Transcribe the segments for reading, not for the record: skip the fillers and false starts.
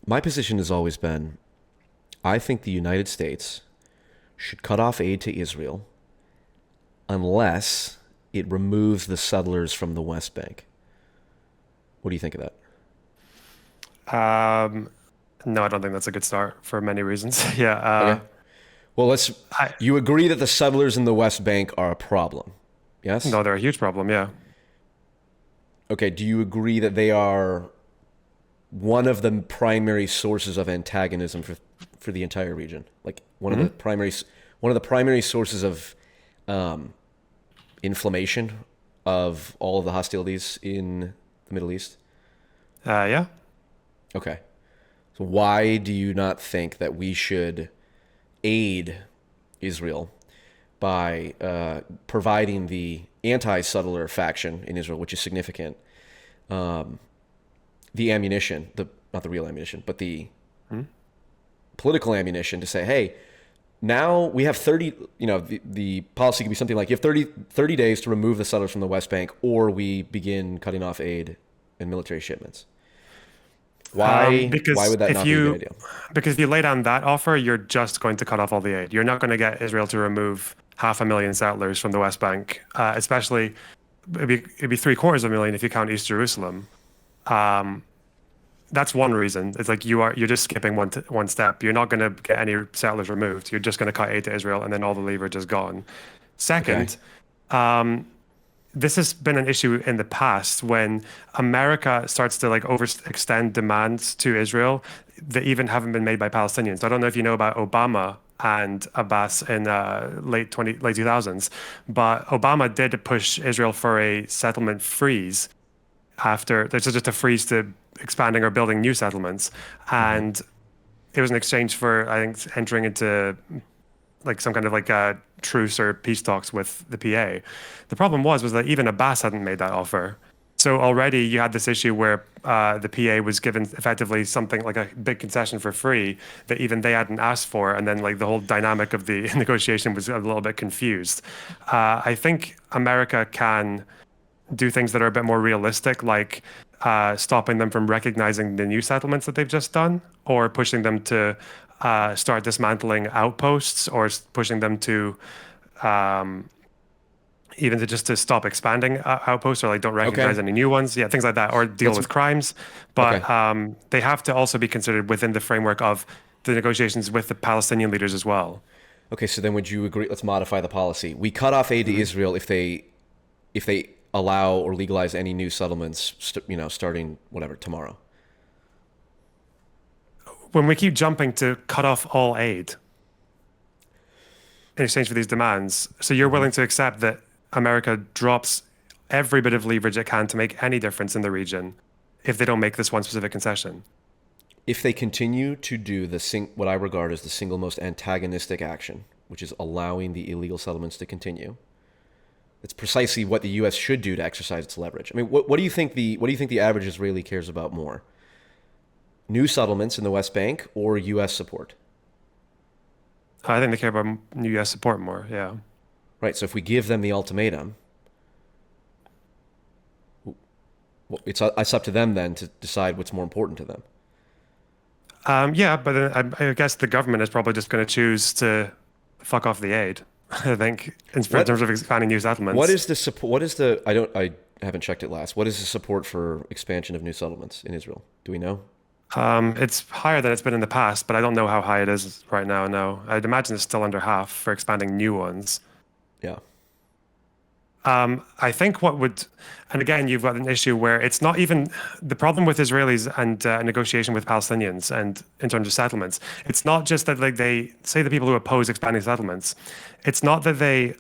My position has always been, I think the United States should cut off aid to Israel unless it removes the settlers from the West Bank. What do you think of that? Um, no, I don't think that's a good start for many reasons. Yeah. Okay. Well, I, you agree that the settlers in the West Bank are a problem. Yes? no, they're a huge problem. Yeah. Okay. Do you agree that they are one of the primary sources of antagonism for the entire region? Like Hmm. one of the primary sources of um, inflammation of all of the hostilities in the Middle East? Yeah. Okay. So why do you not think that we should aid Israel by providing the anti-settler faction in Israel, which is significant, um, the ammunition, the not the real ammunition, but the Hmm. political ammunition to say, hey, now we have 30, the policy could be something like you have 30 days to remove the settlers from the West Bank, or we begin cutting off aid and military shipments. Why Because would that if not be a good you idea? because if you lay down that offer, you're just going to cut off all the aid. You're not going to get Israel to remove 500,000 settlers from the West Bank, especially it'd be 750,000 if you count East Jerusalem. Um, that's one reason. It's like you're just skipping one step. You're not going to get any settlers removed. You're just going to cut aid to Israel, and then all the leverage is gone. Okay. Second, this has been an issue in the past when America starts to like overextend demands to Israel that even haven't been made by Palestinians. I don't know if you know about Obama and Abbas in late 2000s, but Obama did push Israel for a settlement freeze after there's just a freeze to expanding or building new settlements, Hmm. and it was in exchange for I think entering into like some kind of like truce or peace talks with the PA. The problem was that even Abbas hadn't made that offer. So already you had this issue where the PA was given effectively something like a big concession for free that even they hadn't asked for, and then like the whole dynamic of the negotiation was a little bit confused. I think America can do things that are a bit more realistic, like stopping them from recognizing the new settlements that they've just done, or pushing them to start dismantling outposts, or pushing them to um, even to just to stop expanding outposts, or like don't recognize Okay. any new ones. Yeah, things like that, or deal Let's with crimes. But okay. they have to also be considered within the framework of the negotiations with the Palestinian leaders as well. Okay, so then would you agree? Let's modify the policy. We cut off aid to Mhm. Israel if they allow or legalize any new settlements, starting whatever tomorrow. When we keep jumping to cut off all aid in exchange for these demands. So you're Hmm. willing to accept that America drops every bit of leverage it can to make any difference in the region if they don't make this one specific concession. If they continue to do what I regard as the single most antagonistic action, which is allowing the illegal settlements to continue, it's precisely what the U.S. should do to exercise its leverage. I mean, what do you think the average Israeli cares about more? New settlements in the West Bank or U.S. support? I think they care about US support more. Yeah. Right. So if we give them the ultimatum, it's up to them then to decide what's more important to them. Yeah, but then I guess the government is probably just going to choose to fuck off the aid. I think in terms What of expanding new what settlements. is the support? What is the I haven't checked it last. What is the support for expansion of new settlements in Israel? Do we know? It's higher than it's been in the past, but I don't know how high it is right now. No, I'd imagine it's still under half for expanding new ones. Yeah. I think what would, and again, you've got an issue where it's not even the problem with Israelis and negotiation with Palestinians and in terms of settlements. It's not just that like they say the people who oppose expanding settlements. It's not that they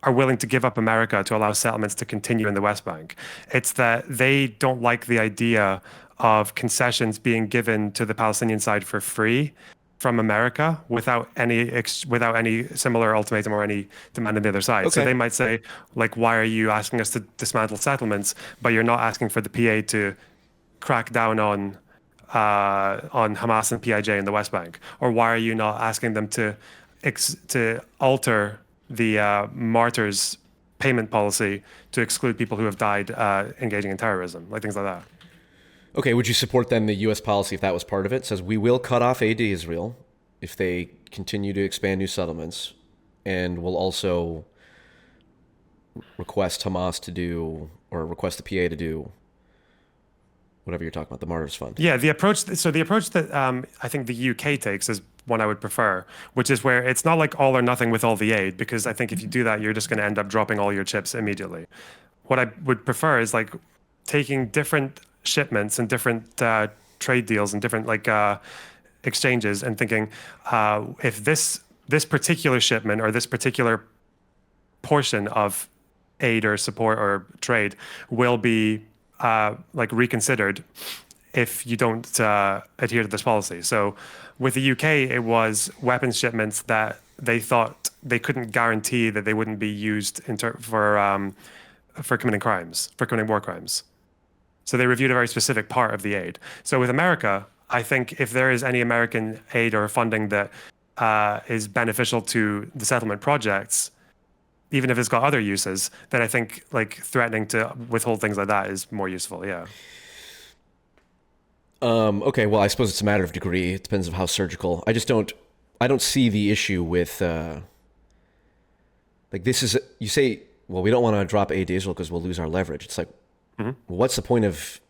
are willing to give up America to allow settlements to continue in the West Bank. It's that they don't like the idea of concessions being given to the Palestinian side for free from America without any similar ultimatum or any demand on the other side. So Okay. they might say, like, why are you asking us to dismantle settlements, but you're not asking for the PA to crack down on Hamas and PIJ in the West Bank? Or why are you not asking them to alter the martyrs payment policy to exclude people who have died engaging in terrorism, like things like that? Okay, would you support then the U.S. policy if that was part of it? It says we will cut off aid to Israel if they continue to expand new settlements, and we'll also request Hamas to do, or request the PA to do whatever you're talking about, the Martyrs Fund. Yeah, the approach. So the approach that I think the UK takes is one I would prefer, which is where it's not like all or nothing with all the aid, because I think if you do that, you're just going to end up dropping all your chips immediately. What I would prefer is like taking different shipments and different trade deals and different exchanges, and thinking if this particular shipment or this particular portion of aid or support or trade will be reconsidered if you don't adhere to this policy. So with the UK, it was weapons shipments that they thought they couldn't guarantee that they wouldn't be used for committing crimes, for committing war crimes. So they reviewed a very specific part of the aid. So with America, I think if there is any American aid or funding that is beneficial to the settlement projects, even if it's got other uses, then I think like threatening to withhold things like that is more useful. Yeah. Okay, well, I suppose it's a matter of degree. It depends on how surgical. I don't see the issue with, this is, you say, well, we don't want to drop aid to Israel because we'll lose our leverage. It's like, well, what's the point of,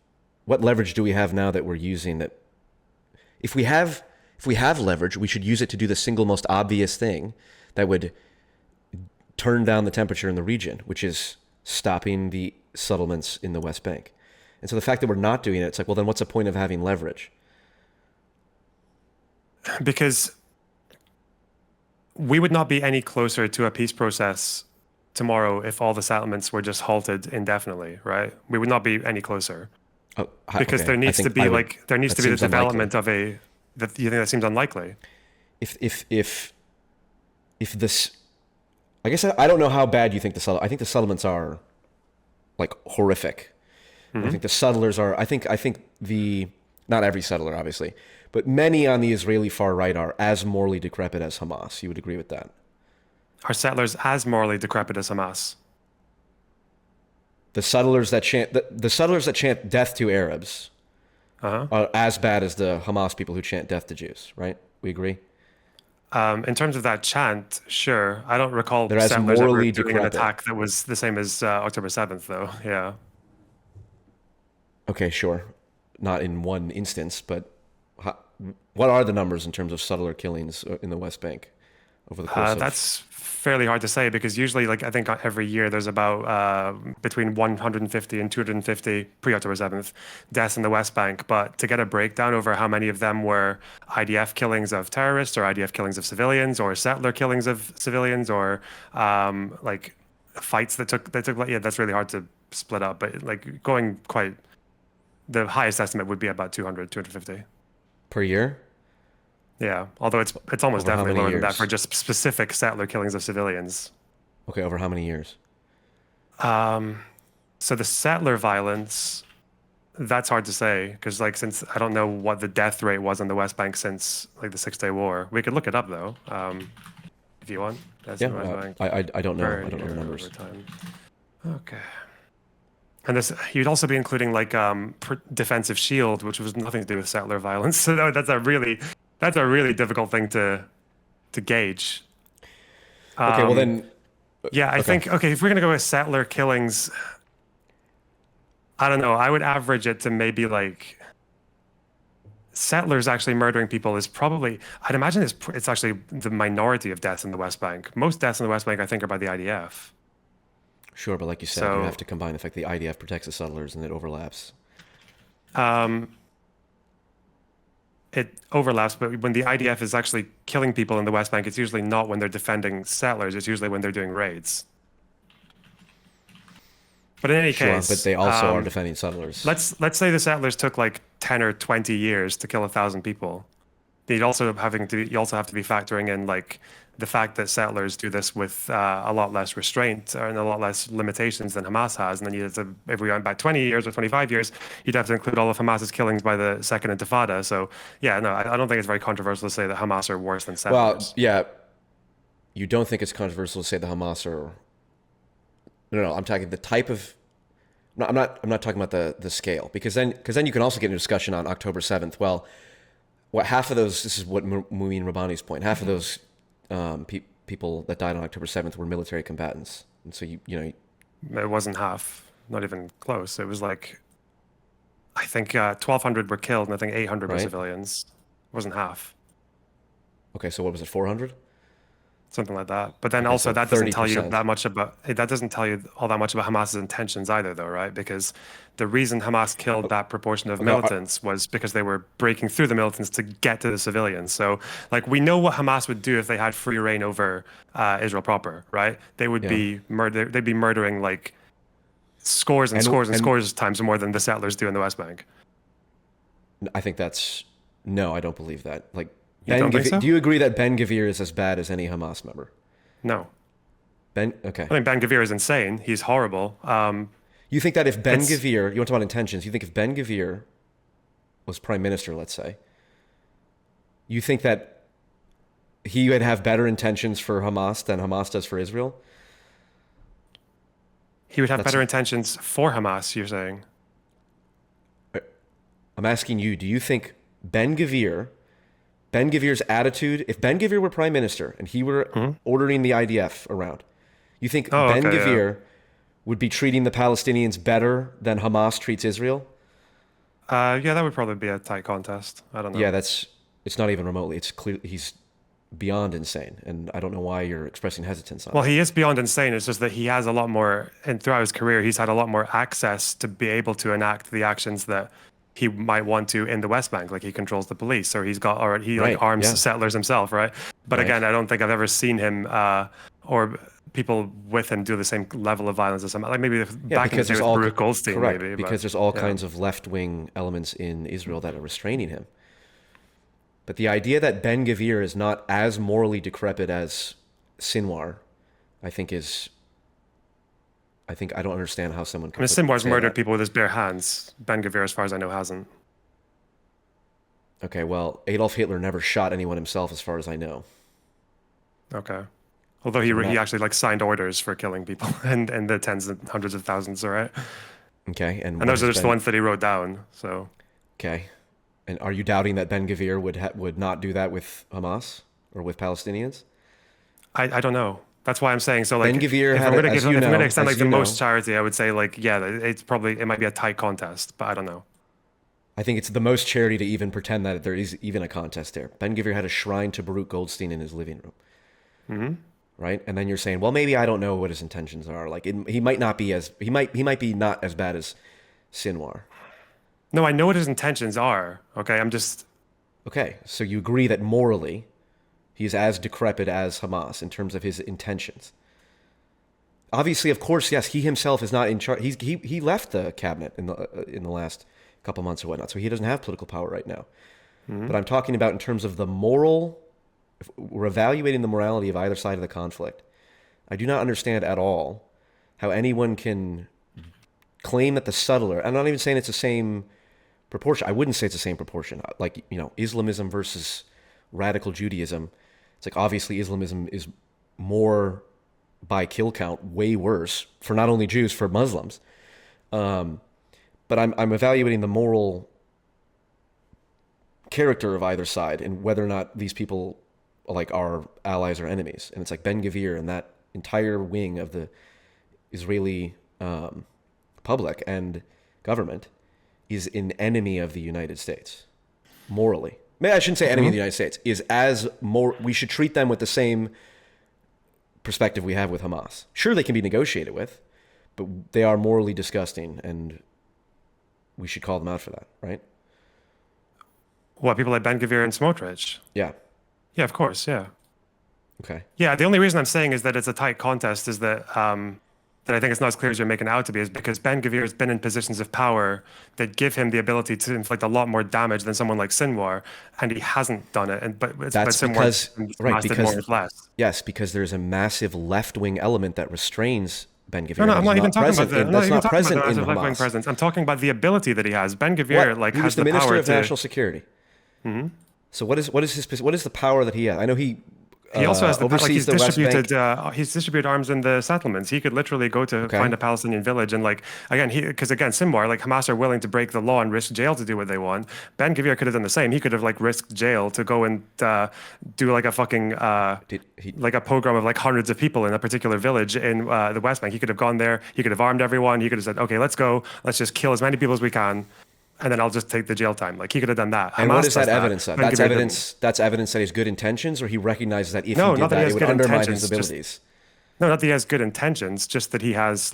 what leverage do we have now that we're using that? If we have leverage, we should use it to do the single most obvious thing that would turn down the temperature in the region, which is stopping the settlements in the West Bank. And so the fact that we're not doing it, it's like, well, then what's the point of having leverage? Because we would not be any closer to a peace process tomorrow if all the settlements were just halted indefinitely, right? We would not be any closer. Because okay. there needs to be the development unlikely. of that you think that seems unlikely. If this, I guess I don't know how bad you think I think the settlements are like horrific. I think the settlers are, I think not every settler, obviously, but many on the Israeli far right are as morally decrepit as Hamas. You would agree with that? Are settlers as morally decrepit as Hamas? The settlers that chant death to Arabs are as bad as the Hamas people who chant death to Jews, right? We agree? In terms of that chant, sure. I don't recall They're as settlers ever morally doing an decrepit. attack that was the same as October 7th, though. Yeah. Okay, sure. Not in one instance, but what are the numbers in terms of settler killings in the West Bank over the course of... That's fairly hard to say, because usually, I think every year there's about between 150 and 250 pre-October 7th deaths in the West Bank. But to get a breakdown over how many of them were IDF killings of terrorists, or IDF killings of civilians, or settler killings of civilians, or fights that took place, yeah, that's really hard to split up. But the highest estimate would be about 200, 250 per year? Yeah, although it's almost Over how definitely many lower than that years? for just specific settler killings of civilians. Okay, over how many years? So the settler violence, that's hard to say, because since I don't know what the death rate was on the West Bank since the 6-Day War. We could look it up though, if you want. That's Yeah, the West Bank I don't know. per I don't know the year numbers. over time. Okay. And this, you'd also be including defensive shield, which was nothing to do with settler violence. So that's a really difficult thing to gauge. Okay, well then... Yeah, I think, if we're going to go with settler killings, I don't know, I would average it to maybe settlers actually murdering people is probably, I'd imagine it's actually the minority of deaths in the West Bank. Most deaths in the West Bank, I think, are by the IDF. Sure, but like you said, you have to combine the fact the IDF protects the settlers and it overlaps. It overlaps, but when the IDF is actually killing people in the West Bank, it's usually not when they're defending settlers. It's usually when they're doing raids. But in any case, but they also are defending settlers. Let's say the settlers took 10 or 20 years to kill 1,000 people. You also have to be factoring in the fact that settlers do this with a lot less restraint and a lot less limitations than Hamas has. And then if we went back 20 years or 25 years, you'd have to include all of Hamas's killings by the Second Intifada. So yeah, no, I don't think it's very controversial to say that Hamas are worse than settlers. Well, yeah, you don't think it's controversial to say that Hamas are... No, I'm talking the type of... No, I'm not talking about the scale, because then you can also get into discussion on October 7th. Well, what half of those, this is what Mumin Rabbani's point, half of those people that died on October 7th were military combatants. And so, you know, It wasn't half, not even close. It was like, I think 1,200 were killed, and I think 800 were right? civilians. It wasn't half, Okay, so what was it, 400? something like that. But then Okay, also so that doesn't tell you 30%. that much about that doesn't tell you all that much about Hamas's intentions either, though, right? Because the reason Hamas killed that proportion of Okay, militants was because they were breaking through the militants to get to the civilians. So, like, we know what Hamas would do if they had free reign over Israel proper, right? They would yeah. be they'd be murdering like scores and scores and scores of times more than the settlers do in the West Bank. I think that's, no, I don't believe that. Like, You don't think so? Do you agree that Ben Gvir is as bad as any Hamas member? No. Okay. I think Ben Gvir is insane. He's horrible. You think that if Ben It's- Gvir, you want to talk about intentions, you think if Ben Gvir was prime minister, let's say, you think that he would have better intentions for Hamas than Hamas does for Israel? He would have That's- better intentions for Hamas, you're saying? I'm asking you, do you think Ben Gvir's attitude, if Ben Gvir were prime minister and he were ordering the IDF around, you think Oh, Ben okay, Gvir would be treating the Palestinians better than Hamas treats Israel? Yeah, that would probably be a tight contest. I don't know. Yeah, it's not even remotely. It's clear he's beyond insane, and I don't know why you're expressing hesitance on Well, that. he is beyond insane. It's just that he has a lot more, and throughout his career, he's had a lot more access to be able to enact the actions that he might want to in the West Bank. Like he controls the police, or he Right, like arms yeah. settlers himself, right? But Right. again, I don't think I've ever seen him or people with him do the same level of violence as him. Like maybe back in the day with Baruch Goldstein, correct, maybe. because But, there's all yeah. kinds of left-wing elements in Israel that are restraining him. But the idea that Ben Gvir is not as morally decrepit as Sinwar, I think I don't understand how someone I can mean, Sinwar's say murdered that. people with his bare hands. Ben Gvir, as far as I know, hasn't. Okay, well, Adolf Hitler never shot anyone himself, as far as I know. Okay. Although he actually like signed orders for killing people and the tens and hundreds of thousands, all right? Okay, And those are just the ones that he wrote down. So Okay, and are you doubting that Ben Gvir would not do that with Hamas or with Palestinians? I don't know. That's why I'm saying so. Like, Ben Gvir if had I'm gonna a- as give, you if I'm know- gonna extend as like the you know- most charity, I would say like yeah, it might be a tight contest, but I don't know. I think it's the most charity to even pretend that there is even a contest there. Ben Gvir had a shrine to Baruch Goldstein in his living room. Mm-hmm. Right? And then you're saying, well, maybe I don't know what his intentions are. Like he might be not as bad as Sinwar. No, I know what his intentions are. Okay, I'm just Okay, so you agree that morally he's as decrepit as Hamas in terms of his intentions. Obviously, of course, yes, he himself is not in charge. He left the cabinet in the last couple months or whatnot, so he doesn't have political power right now. But I'm talking about in terms of the moral. If we're evaluating the morality of either side of the conflict, I do not understand at all how anyone can claim that the subtler. I'm not even saying it's the same proportion. I wouldn't say it's the same proportion. Like, you know, Islamism versus radical Judaism. It's like obviously Islamism is more by kill count way worse for not only Jews, for Muslims. But I'm evaluating the moral character of either side and whether or not these people like are allies or enemies. And it's like Ben Gvir and that entire wing of the Israeli public and government is an enemy of the United States morally. Maybe I shouldn't say enemy of the United States. We should treat them with the same perspective we have with Hamas. Sure, they can be negotiated with, but they are morally disgusting, and we should call them out for that, right? what people like Ben Gvir and Smotrich. Yeah. Yeah, of course. Yeah. Okay. Yeah, the only reason I'm saying is that it's a tight contest is that that I think it's not as clear as you're making it out to be is because Ben Gvir has been in positions of power that give him the ability to inflict a lot more damage than someone like Sinwar, and he hasn't done it. But That's Sinwar because right, Hamas did because more with less. yes, because there's a massive left-wing element that restrains Ben Gvir. No, I'm not even talking about present that. in- I'm not That's even not talking present about in the left-wing Hamas. presence. I'm talking about the ability that he has. Ben Gvir What? He has was the the minister power of to. National Security. So what is the power that he has? I know he He also has oversees the West Bank. He's distributed arms in the settlements. He could literally go to Okay. find a Palestinian village and because Sinwar, Hamas are willing to break the law and risk jail to do what they want. Ben Gvir could have done the same. He could have risked jail to go and do a fucking a pogrom of hundreds of people in a particular village in the West Bank. He could have gone there. He could have armed everyone. He could have said, okay, let's go. Let's just kill as many people as we can. And then I'll just take the jail time. He could have done that. And Hamas what is that does evidence of? Ben That's Gvir evidence. didn't. That's evidence that he has good intentions, or he recognizes that if No, he did not that he that, has it would good undermine his intentions, just- abilities. No, not that he has good intentions, just that he has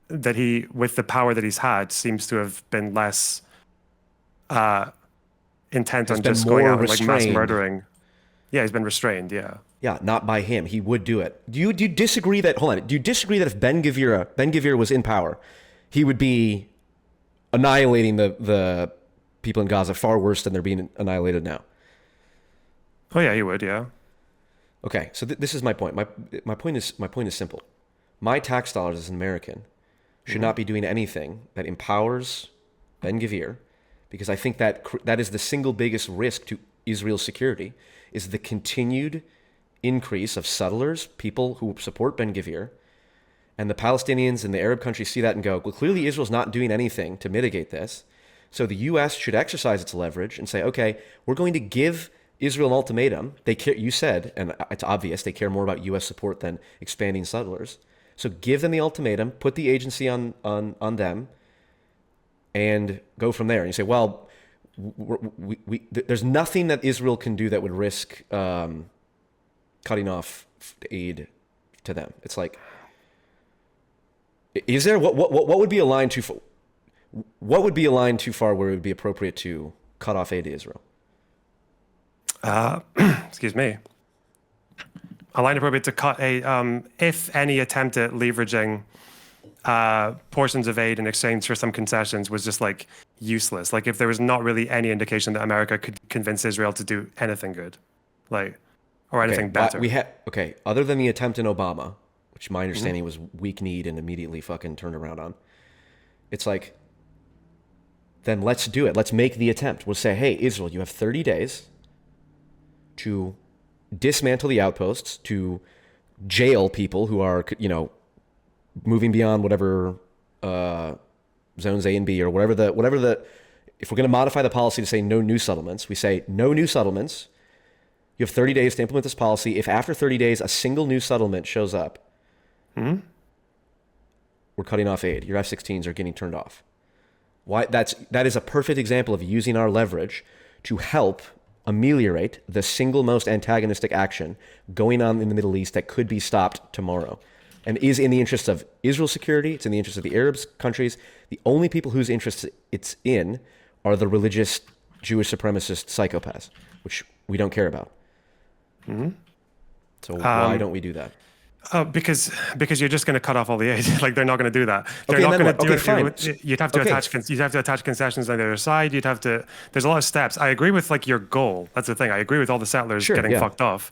that he, with the power that he's had, seems to have been less intent He's on been just going more out and mass restrained. murdering. Yeah, he's been restrained. Yeah. Yeah, not by him. He would do it. Do you disagree that? Hold on. Do you disagree that if Ben Gvir was in power, he would be annihilating the people in Gaza far worse than they're being annihilated now? Oh yeah, he would. Yeah. Okay, so this is my point. My point is simple. My tax dollars as an American should not be doing anything that empowers Ben Gvir, because I think that is the single biggest risk to Israel's security, is the continued increase of settlers, people who support Ben Gvir, and the Palestinians and the Arab countries see that and go, well, clearly Israel's not doing anything to mitigate this. So the U.S. should exercise its leverage and say, okay, we're going to give Israel an ultimatum. They care, you said, and it's obvious, they care more about U.S. support than expanding settlers. So give them the ultimatum, put the agency on them, and go from there. And you say, well, there's nothing that Israel can do that would risk cutting off aid to them. It's is there what would be a line too far? What would be a line too far where it would be appropriate to cut off aid to Israel? Excuse me. A line appropriate to cut aid, if any attempt at leveraging portions of aid in exchange for some concessions was just useless. If there was not really any indication that America could convince Israel to do anything good, or anything better. Other than the attempt in Obama, which my understanding was weak-kneed and immediately fucking turned around on, it's then let's do it. Let's make the attempt. We'll say, hey, Israel, you have 30 days to dismantle the outposts, to jail people who are, moving beyond whatever zones A and B, or whatever the. If we're going to modify the policy to say no new settlements, we say no new settlements. You have 30 days to implement this policy. If after 30 days a single new settlement shows up, we're cutting off aid. Your F-16s are getting turned off. Why? That is a perfect example of using our leverage to help ameliorate the single most antagonistic action going on in the Middle East that could be stopped tomorrow, and is in the interest of Israel's security. It's in the interest of the Arab countries. The only people whose interests it's in are the religious Jewish supremacist psychopaths, which we don't care about. So why don't we do that? Because you're just going to cut off all the aid. They're not going to do that. They're Okay, not going to do fine. it. You'd have to attach concessions on the other side. There's a lot of steps. I agree with your goal. That's the thing. I agree with all the settlers getting fucked off.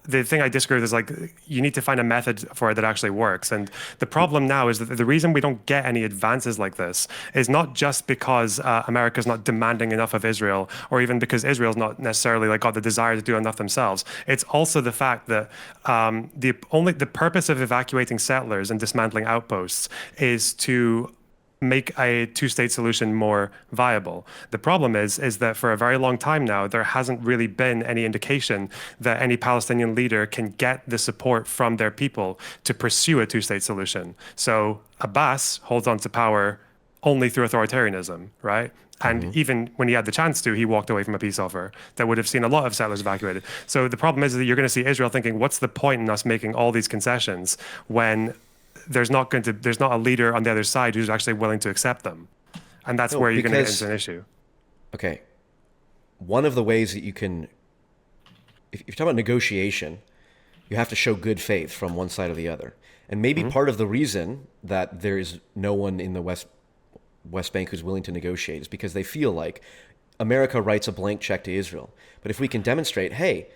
The thing I disagree with is you need to find a method for it that actually works. And the problem now is that the reason we don't get any advances like this is not just because America's not demanding enough of Israel, or even because Israel's not necessarily got the desire to do enough themselves. It's also the fact that the purpose of evacuating settlers and dismantling outposts is to make a two-state solution more viable. The problem is that for a very long time now, there hasn't really been any indication that any Palestinian leader can get the support from their people to pursue a two-state solution. So Abbas holds on to power only through authoritarianism, right? And even when he had the chance to, he walked away from a peace offer that would have seen a lot of settlers evacuated. So the problem is that you're going to see Israel thinking, what's the point in us making all these concessions when there's not a leader on the other side who's actually willing to accept them? And that's where you're going to get into an issue. Okay. One of the ways that you can, if you're talking about negotiation, you have to show good faith from one side or the other. And maybe part of the reason that there is no one in the West Bank who's willing to negotiate is because they feel like America writes a blank check to Israel. But if we can demonstrate, hey,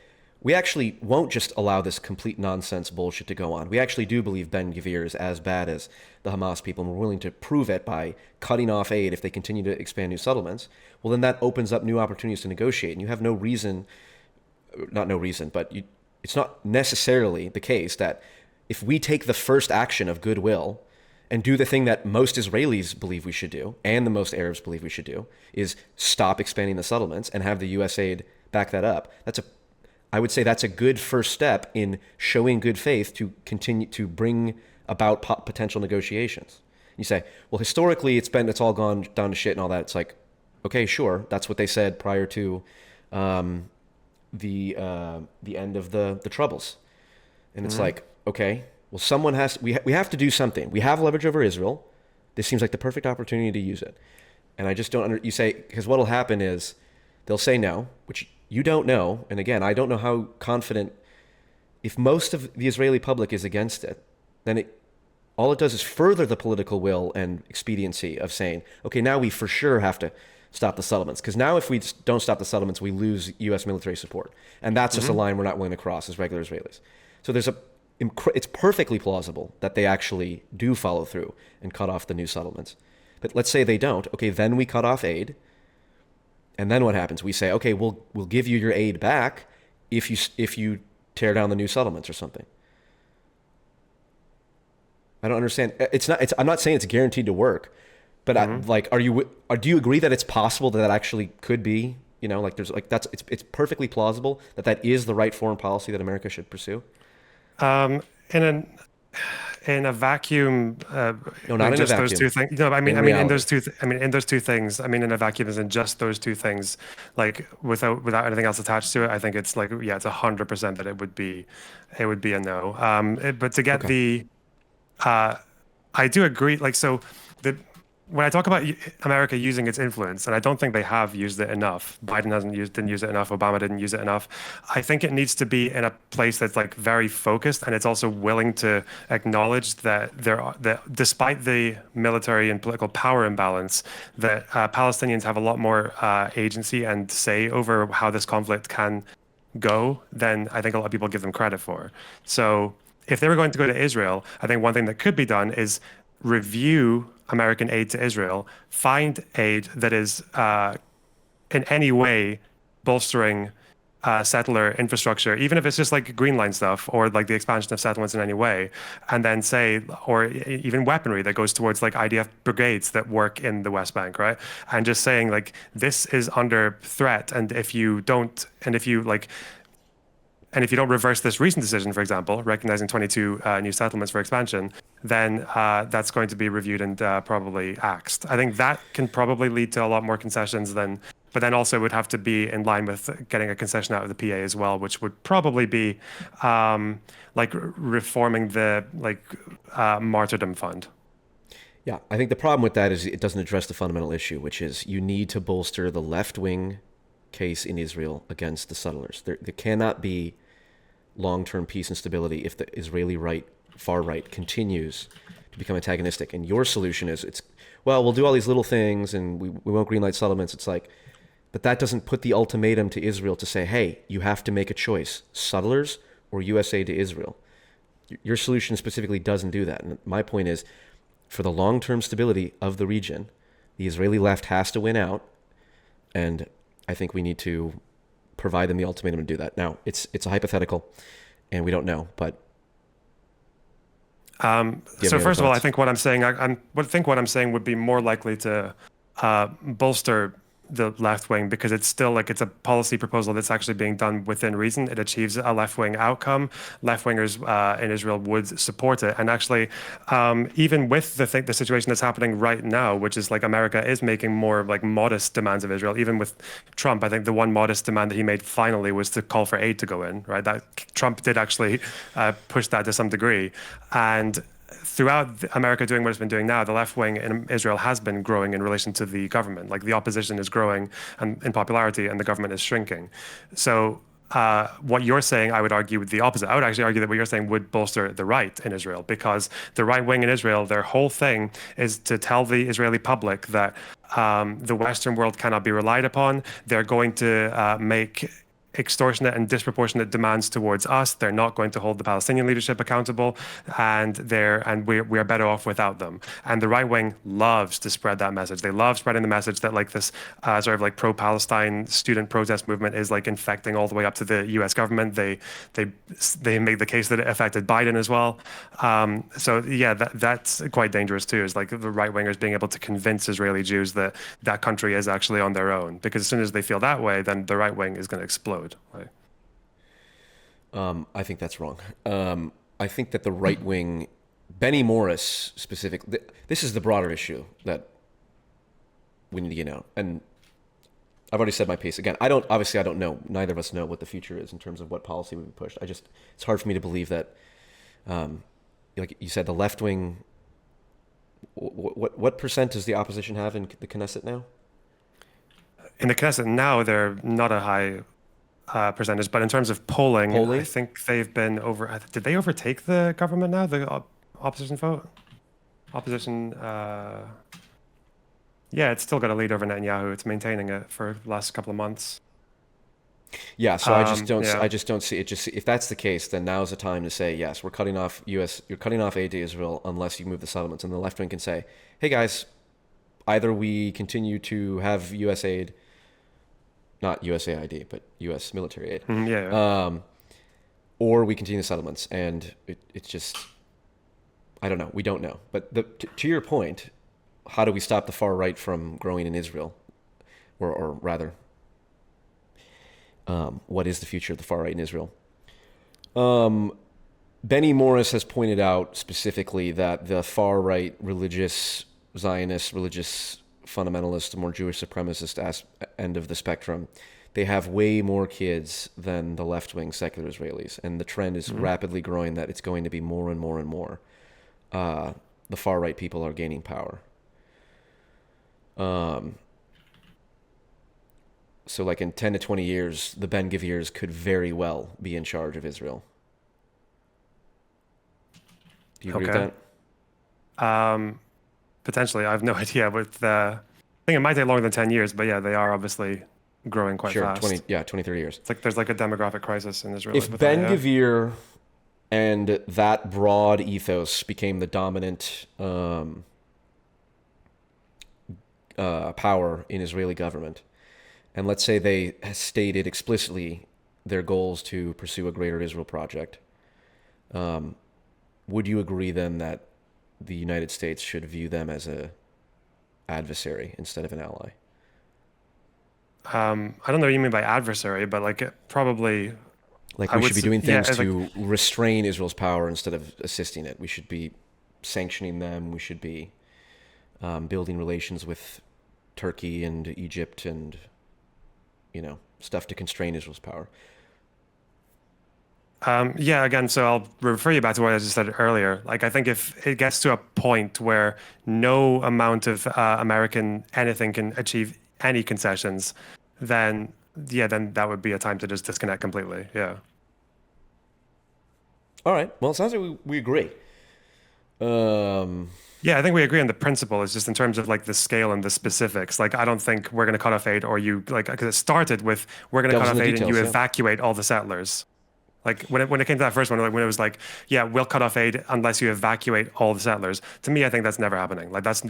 we actually won't just allow this complete nonsense bullshit to go on. We actually do believe Ben Gvir is as bad as the Hamas people, and we're willing to prove it by cutting off aid if they continue to expand new settlements. Well, then that opens up new opportunities to negotiate, and you have no reason not no reason, but it's not necessarily the case that if we take the first action of goodwill and do the thing that most Israelis believe we should do and the most Arabs believe we should do, is stop expanding the settlements and have the U.S. aid back that up. I would say that's a good first step in showing good faith to continue to bring about potential negotiations. You say, well, historically it's all gone down to shit and all that. It's like, okay, sure, that's what they said prior to the end of the Troubles, and it's like, okay, well, we have to do something. We have leverage over Israel. This seems like the perfect opportunity to use it, and I just don't you say, because what'll happen is they'll say no, which you don't know, and again, I don't know how confident. If most of the Israeli public is against it, then all it does is further the political will and expediency of saying, okay, now we for sure have to stop the settlements. Because now if we don't stop the settlements, we lose U.S. military support. And that's just a line we're not willing to cross as regular Israelis. So it's perfectly plausible that they actually do follow through and cut off the new settlements. But let's say they don't. Okay, then we cut off aid. And then what happens? We say, okay, we'll give you your aid back if you tear down the new settlements or something. I don't understand. I'm not saying it's guaranteed to work, but do you agree that it's possible that actually could be, it's perfectly plausible that is the right foreign policy that America should pursue? In a vacuum, no, not in just a vacuum. Those two things. No, in those two. In those two things. In a vacuum, as in just those two things, like without anything else attached to it. I think it's like, yeah, it's 100% that it would be a no. But to get I do agree. When I talk about America using its influence, and I don't think they have used it enough. Biden didn't use it enough. Obama didn't use it enough. I think it needs to be in a place that's like very focused, and it's also willing to acknowledge that that despite the military and political power imbalance, that Palestinians have a lot more agency and say over how this conflict can go than I think a lot of people give them credit for. So if they were going to go to Israel, I think one thing that could be done is review American aid to Israel, find aid that is in any way bolstering settler infrastructure, even if it's just like green line stuff or like the expansion of settlements in any way, and then say, or even weaponry that goes towards like IDF brigades that work in the West Bank, right? And just saying like, this is under threat, and if you don't reverse this recent decision, for example, recognizing 22 new settlements for expansion, then that's going to be reviewed and probably axed. I think that can probably lead to a lot more concessions but then also would have to be in line with getting a concession out of the PA as well, which would probably be reforming the martyrdom fund. Yeah, I think the problem with that is it doesn't address the fundamental issue, which is you need to bolster the left-wing case in Israel against the settlers. There cannot be long-term peace and stability if the Israeli far right continues to become antagonistic. And your solution is we'll do all these little things and we won't greenlight settlements. It's like, but that doesn't put the ultimatum to Israel to say, hey, you have to make a choice, settlers or USA to Israel. Your solution specifically doesn't do that. And my point is, for the long-term stability of the region, the Israeli left has to win out, and I think we need to provide them the ultimatum to do that. Now, it's a hypothetical, and we don't know, but. So first of all, I think what I'm saying would be more likely to bolster the left wing, because it's still it's a policy proposal that's actually being done within reason. It achieves a left wing outcome. Left wingers in Israel would support it, and actually, even with the situation that's happening right now, which is America is making more modest demands of Israel. Even with Trump, I think the one modest demand that he made finally was to call for aid to go in. Right, that Trump did actually push that to some degree, and throughout America doing what it's been doing now, the left wing in Israel has been growing in relation to the government. The opposition is growing in popularity and the government is shrinking. So what you're saying, I would argue with the opposite. I would actually argue that what you're saying would bolster the right in Israel, because the right wing in Israel, their whole thing is to tell the Israeli public that the Western world cannot be relied upon. They're going to make extortionate and disproportionate demands towards us. They're not going to hold the Palestinian leadership accountable, and we are better off without them. And the right wing loves to spread that message. They love spreading the message that like this sort of like pro-Palestine student protest movement is like infecting all the way up to the U.S. government. They made the case that it affected Biden as well. So yeah, that's quite dangerous too. Is like the right wingers being able to convince Israeli Jews that that country is actually on their own, because as soon as they feel that way, then the right wing is going to explode. Right. I think that's wrong. I think that the right wing, Benny Morris specifically, this is the broader issue that we need to get out. And I've already said my piece. Again, I don't know. Neither of us know what the future is in terms of what policy would be pushed. It's hard for me to believe that, like you said, the left wing. What percent does the opposition have in the Knesset now? In the Knesset now, they're not a high percentage, but in terms of polling, I think they've been over. Did they overtake the government now? The opposition vote, opposition. Yeah, it's still got a lead over Netanyahu. It's maintaining it for the last couple of months. Yeah, so I just don't see it. Just if that's the case, then now's the time to say yes. We're cutting off you're cutting off aid to Israel unless you move the settlements. And the left wing can say, hey guys, either we continue to have U.S. aid, not USAID, but U.S. military aid, or we continue the settlements. And it's just, I don't know. We don't know. But to your point, how do we stop the far right from growing in Israel, or rather? What is the future of the far right in Israel? Benny Morris has pointed out specifically that the far right religious Zionist, religious fundamentalist, more Jewish supremacist end of the spectrum, they have way more kids than the left-wing secular Israelis. And the trend is rapidly growing that it's going to be more and more and more. The far right people are gaining power. So like in 10 to 20 years, the Ben Gvirs could very well be in charge of Israel. Do you agree with that? Potentially. I have no idea. But I think it might take longer than 10 years, but yeah, they are obviously growing quite fast. 20, 30 years. It's like there's like a demographic crisis in Israel. If Ben Gvir and that broad ethos became the dominant power in Israeli government, and let's say they stated explicitly their goals to pursue a Greater Israel project, would you agree then that the United States should view them as a adversary instead of an ally? I don't know what you mean by adversary, but like probably... Like we should be doing things to restrain Israel's power instead of assisting it. We should be sanctioning them. We should be building relations with Turkey and Egypt and stuff to constrain Israel's power. Again, so I'll refer you back to what I just said earlier. Like, I think if it gets to a point where no amount of American anything can achieve any concessions, then that would be a time to just disconnect completely. Yeah. All right. Well, it sounds like we agree. Yeah, I think we agree on the principle. It's just in terms of like the scale and the specifics. Like, I don't think we're going to cut off aid, or because it started with we're going to cut off aid and you evacuate all the settlers. Like when it came to that first one, like when it was like, yeah, we'll cut off aid unless you evacuate all the settlers. To me, I think that's never happening. Like that's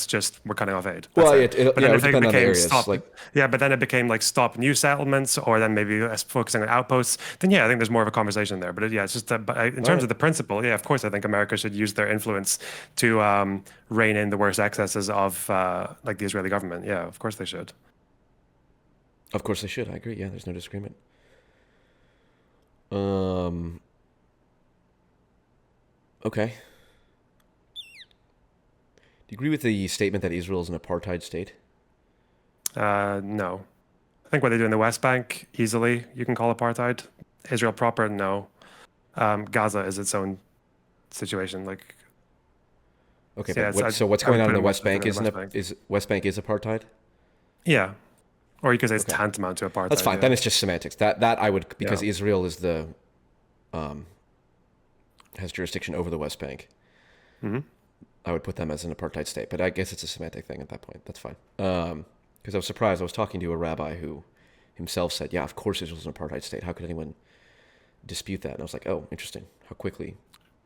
just we're cutting off aid. But then it became stop. But then it became like stop new settlements, or then maybe focusing on outposts. Then I think there's more of a conversation there. But it's just but in terms of the principle, of course, I think America should use their influence to rein in the worst excesses of like the Israeli government. Yeah, of course they should. Of course they should. I agree. Yeah, there's no disagreement. Okay. Do you agree with the statement that Israel is an apartheid state? No. I think what they do in the West Bank, easily, you can call apartheid. Israel proper, no. Gaza is its own situation. Like. Okay, so what's going on in the West Bank is West Bank is apartheid? Yeah. Or you could say it's tantamount to apartheid. That's fine. Then it's just semantics. That I would, because Israel is has jurisdiction over the West Bank. Mm-hmm. I would put them as an apartheid state, but I guess it's a semantic thing at that point. That's fine. Because I was surprised. I was talking to a rabbi who himself said, yeah, of course Israel's an apartheid state. How could anyone dispute that? And I was like, oh, interesting. How quickly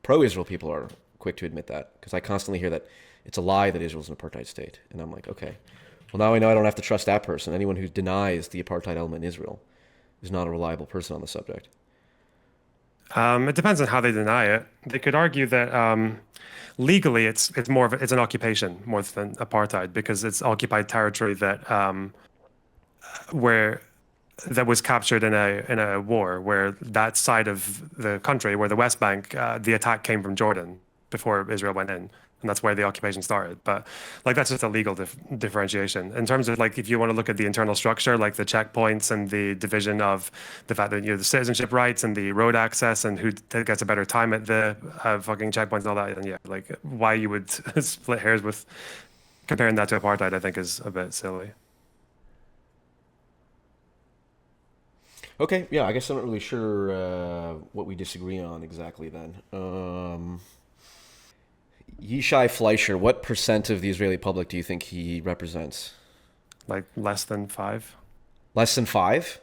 pro-Israel people are quick to admit that. Because I constantly hear that it's a lie that Israel's an apartheid state. And I'm like, okay, well, now I know I don't have to trust that person. Anyone who denies the apartheid element in Israel is not a reliable person on the subject. It depends on how they deny it. They could argue that legally it's more of it's an occupation more than apartheid because it's occupied territory where that was captured in a war where that side of the country, where the West Bank, the attack came from Jordan before Israel went in, and that's where the occupation started. But like that's just a legal differentiation. In terms of like if you want to look at the internal structure, like the checkpoints and the division of the fact that the citizenship rights and the road access and who gets a better time at the fucking checkpoints and all that, and yeah, like why you would split hairs with comparing that to apartheid, I think is a bit silly. Okay, yeah, I guess I'm not really sure what we disagree on exactly then. Yishai Fleischer, what percent of the Israeli public do you think he represents? Like less than 5. Less than 5?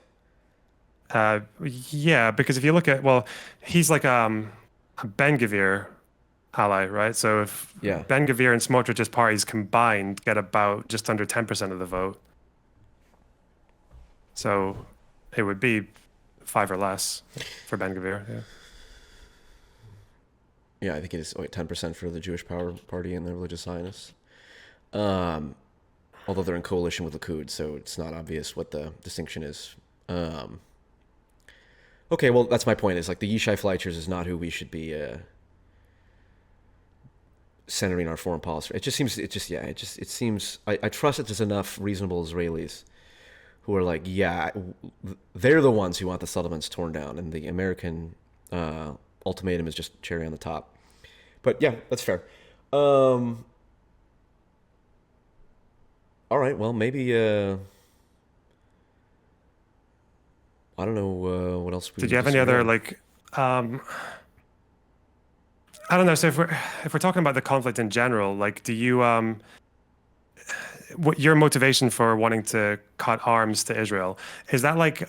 Yeah, because if you look at, well, he's like a Ben-Gvir ally, right? So if Yeah. Ben-Gvir and Smotrich's parties combined get about just under 10% of the vote, so it would be 5 or less for Ben-Gvir. Yeah. Yeah, I think it is 10% for the Jewish Power Party and the religious Zionists. Although they're in coalition with Likud, so it's not obvious what the distinction is. Okay, well, that's my point. Is like the Yishai Fleischers is not who we should be centering our foreign policy. It seems. I trust that there's enough reasonable Israelis who are like, yeah, they're the ones who want the settlements torn down, and the American ultimatum is just cherry on the top. But yeah, that's fair. All right, well, maybe I don't know what else we Did you have any other like I don't know. So if we're talking about the conflict in general, like, do you what your motivation for wanting to cut arms to Israel is that like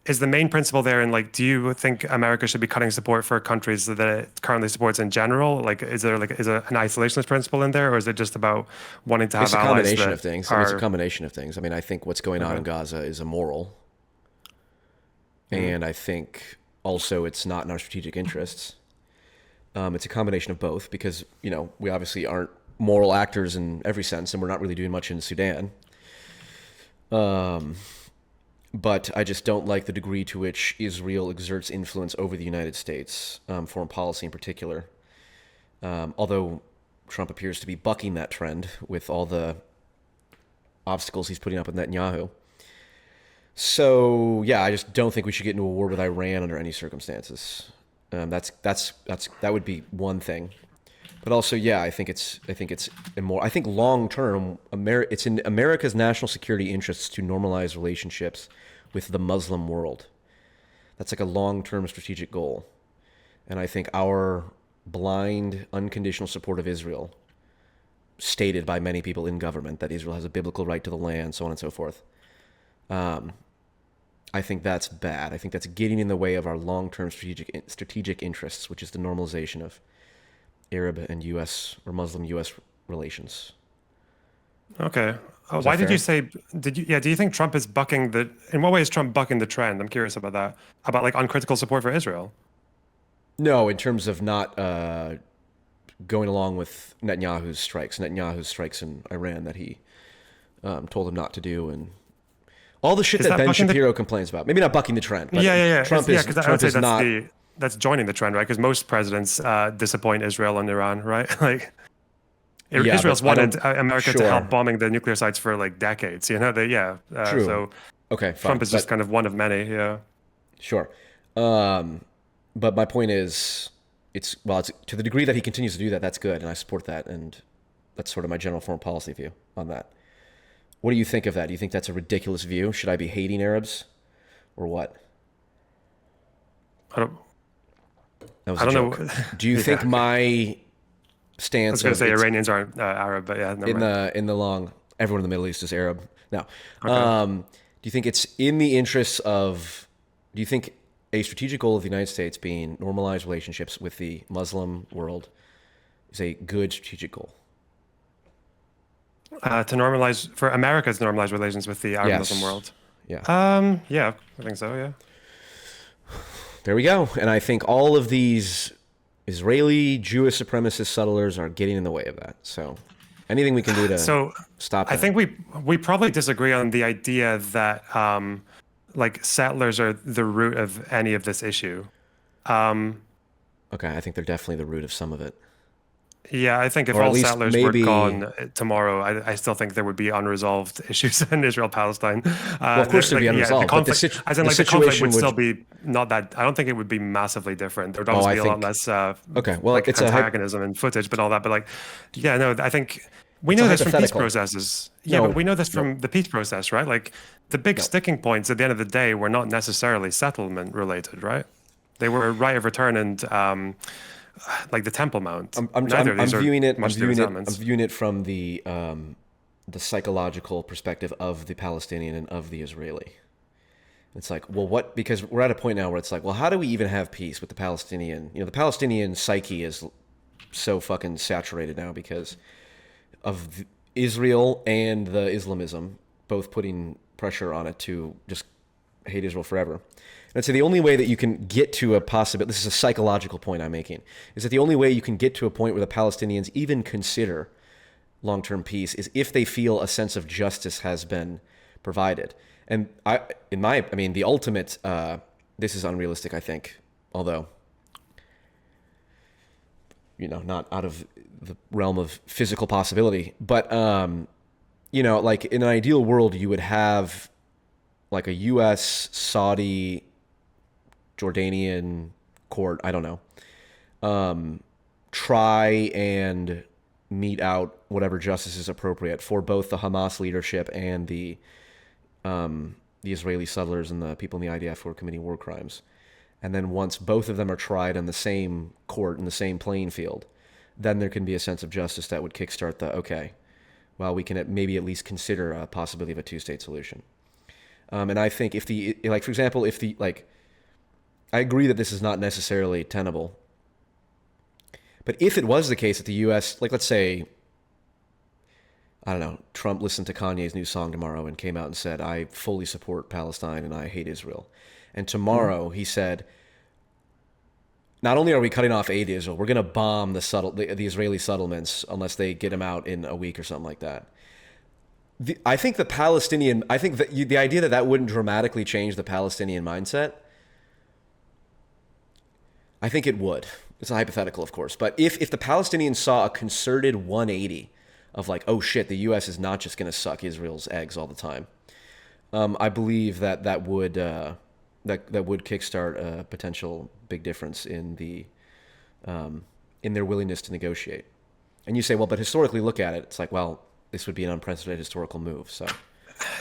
is the main principle there? And like, do you think America should be cutting support for countries that it currently supports in general? Like, is there an isolationist principle in there, or is it just about wanting to have It's a allies combination that of things. are... It's a combination of things. I mean, I think what's going on in Gaza is immoral, and I think also it's not in our strategic interests. It's a combination of both because, we obviously aren't moral actors in every sense, and we're not really doing much in Sudan. But I just don't like the degree to which Israel exerts influence over the United States, foreign policy in particular. Although Trump appears to be bucking that trend with all the obstacles he's putting up with Netanyahu. So yeah, I just don't think we should get into a war with Iran under any circumstances. That would be one thing. But also, yeah, I think it's immoral. I think long term, it's in America's national security interests to normalize relationships with the Muslim world. That's like a long term strategic goal, and I think our blind, unconditional support of Israel, stated by many people in government that Israel has a biblical right to the land, so on and so forth. I think that's bad. I think that's getting in the way of our long term strategic interests, which is the normalization of Arab and U.S. or Muslim U.S. relations. Okay. Why did you say? Do you think Trump is bucking the? In what way is Trump bucking the trend? I'm curious about that. About like uncritical support for Israel. No, in terms of not going along with Netanyahu's strikes in Iran that he told him not to do, and all the shit that Ben Shapiro complains about. Maybe not bucking the trend, but Trump is not. That's joining the trend, right? Because most presidents disappoint Israel and Iran, right? Like, Israel's wanted America to help bombing the nuclear sites for like decades. True. So okay, fine. Trump is just kind of one of many. Yeah. Sure. But my point is, it's to the degree that he continues to do that, that's good, and I support that, and that's sort of my general foreign policy view on that. What do you think of that? Do you think that's a ridiculous view? Should I be hating Arabs, or what? I don't know. Do you think my stance? I was going to say Iranians aren't Arab, but yeah. In the long, everyone in the Middle East is Arab. No. Okay. Do you think it's in the interests of? Do you think a strategic goal of the United States being normalized relationships with the Muslim world is a good strategic goal? To normalize for America to normalize relations with the Arab Muslim Yes. world. Yeah. Yeah, I think so. Yeah. There we go. And I think all of these Israeli Jewish supremacist settlers are getting in the way of that. So anything we can do to So stop I that. think we probably disagree on the idea that like settlers are the root of any of this issue. Um, Okay, I think they're definitely the root of some of it. yeah, I think if Or at all least settlers were maybe, gone tomorrow, I still think there would be unresolved issues in Israel Palestine. well, of course there'd be Like yeah, the unresolved, but conflict, as in the like the conflict situation would still would, be not that. I don't think it would be massively different. There would oh, obviously I be a lot think, less okay, well, like antagonism and footage, but all that. But like, yeah, no, I think we it's a know this from peace hypothetical. processes. Yeah, but No, we know this no, from the peace process, right? Like the big no. sticking points at the end of the day were not necessarily settlement related, right? They were right of return and like the Temple Mount. Neither of I'm these are viewing it. much to do with I'm settlements. viewing it from the psychological perspective of the Palestinian and of the Israeli. It's like, well, what? Because we're at a point now where it's like, well, how do we even have peace with the Palestinian? You know, the Palestinian psyche is so fucking saturated now because of Israel and the Islamism both putting pressure on it to just hate Israel forever. And I'd say the only way that you can get to a possibility, this is a psychological point I'm making, is that the only way you can get to a point where the Palestinians even consider long-term peace is if they feel a sense of justice has been provided. And I mean, the ultimate, this is unrealistic, I think, although, you know, not out of the realm of physical possibility, but, you know, like in an ideal world, you would have like a U.S., Saudi, Jordanian court, I don't know, try and mete out whatever justice is appropriate for both the Hamas leadership and the Israeli settlers and the people in the IDF who are committing war crimes. And then once both of them are tried in the same court, in the same playing field, then there can be a sense of justice that would kickstart the, okay, well, we can maybe at least consider a possibility of a two-state solution. And I think if the, like, for example, if the, like, I agree that this is not necessarily tenable, but if it was the case that the U.S., like, let's say, I don't know, Trump listened to Kanye's new song tomorrow and came out and said, I fully support Palestine and I hate Israel. And tomorrow he said, not only are we cutting off aid to Israel, we're going to bomb the Israeli settlements unless they get them out in a week or something like that. I think the Palestinian, I think that the idea that that wouldn't dramatically change the Palestinian mindset, I think it would. It's a hypothetical, of course. But if the Palestinians saw a concerted 180 of like, oh shit, the U.S. is not just going to suck Israel's eggs all the time, I believe that would that would kickstart a potential big difference in their willingness to negotiate. And you say, well, but historically, look at it. It's like, well, this would be an unprecedented historical move. So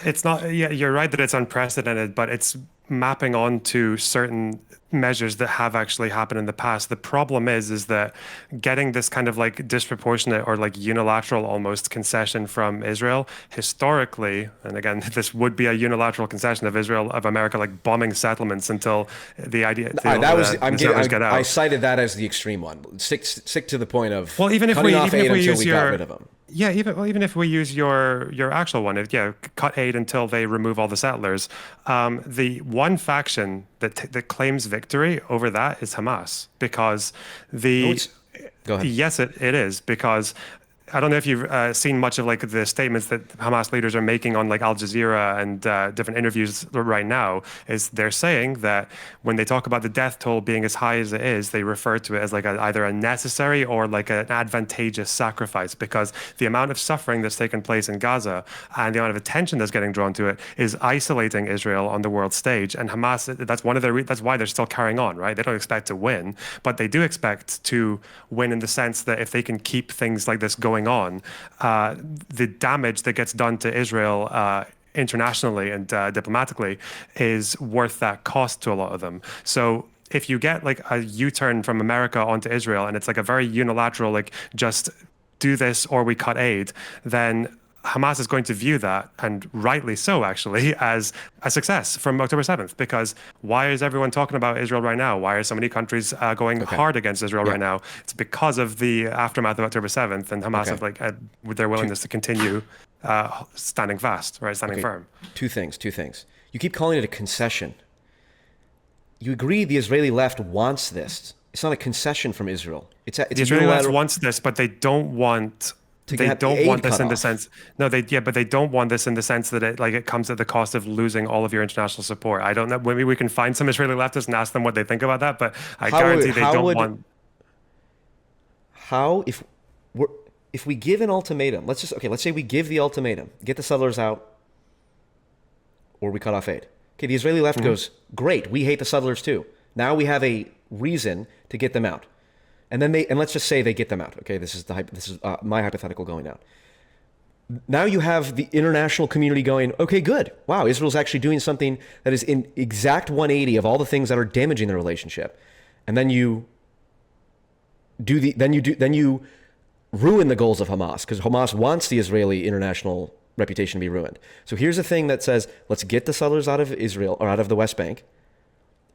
It's not, yeah, you're right that it's unprecedented, but it's mapping onto certain measures that have actually happened in the past. The problem is that getting this kind of like disproportionate or like unilateral almost concession from Israel historically, and again, this would be a unilateral concession of Israel, of America, like bombing settlements until the idea, I cited that as the extreme one. Stick to the point of well, cutting off aid until we got rid of them. Yeah, even if we use your actual one, cut aid until they remove all the settlers. The one faction that claims victory over that is Hamas, because Go ahead. yes, it is, because I don't know if you've seen much of like the statements that Hamas leaders are making on like Al Jazeera and different interviews right now. Is they're saying that when they talk about the death toll being as high as it is, they refer to it as like either a necessary or like an advantageous sacrifice, because the amount of suffering that's taken place in Gaza and the amount of attention that's getting drawn to it is isolating Israel on the world stage. And Hamas, that's why they're still carrying on, right? They don't expect to win, but they do expect to win in the sense that if they can keep things like this going on, the damage that gets done to Israel internationally and diplomatically is worth that cost to a lot of them. So if you get like a U-turn from America onto Israel and it's like a very unilateral, like just do this or we cut aid, then Hamas is going to view that, and rightly so, actually, as a success from October 7th. Because why is everyone talking about Israel right now? Why are so many countries going Okay. hard against Israel Yeah. right now? It's because of the aftermath of October 7th, and Hamas Okay. have with their willingness to continue standing fast, right, standing firm. Two things. You keep calling it a concession. You agree the Israeli left wants this. It's not a concession from Israel. It's The Israeli left wants this, but they don't want. They don't want this in the sense. No, but they don't want this in the sense that it comes at the cost of losing all of your international support. I don't know. Maybe we can find some Israeli leftists and ask them what they think about that. But I guarantee they don't want. How if we give an ultimatum? Let's say we give the ultimatum: get the settlers out, or we cut off aid. Okay, the Israeli left goes, great. We hate the settlers too. Now we have a reason to get them out. And then let's just say they get them out. Okay, this is my hypothetical going out. Now you have the international community going, okay, good. Wow, Israel's actually doing something that is in exact 180 of all the things that are damaging the relationship. And then you ruin the goals of Hamas, because Hamas wants the Israeli international reputation to be ruined. So here's a thing that says, let's get the settlers out of Israel or out of the West Bank.